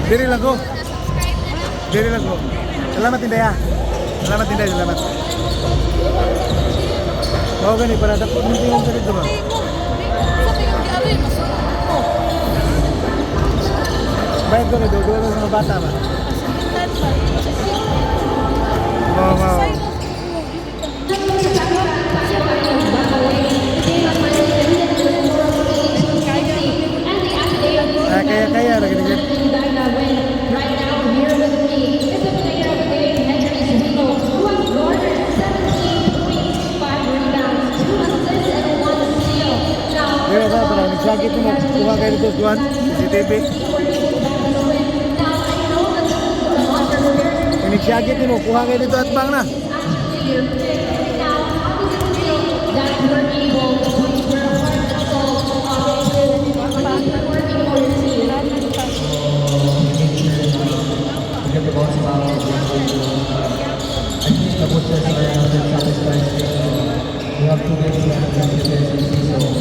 Diri lang ko. Diri lang ko. Salamat Inday. Salamat Inday, salamat. Oo gani para dapat mo tingnan sa dito ba? Bayad ko na doon sa mga bata ba? Wow. Kaya lagi dikit. Kaya ba para nagsakit mo kuha kayo dito tuan CCTV. Nagsakit mo kuha kayo dito at bang na. We have to make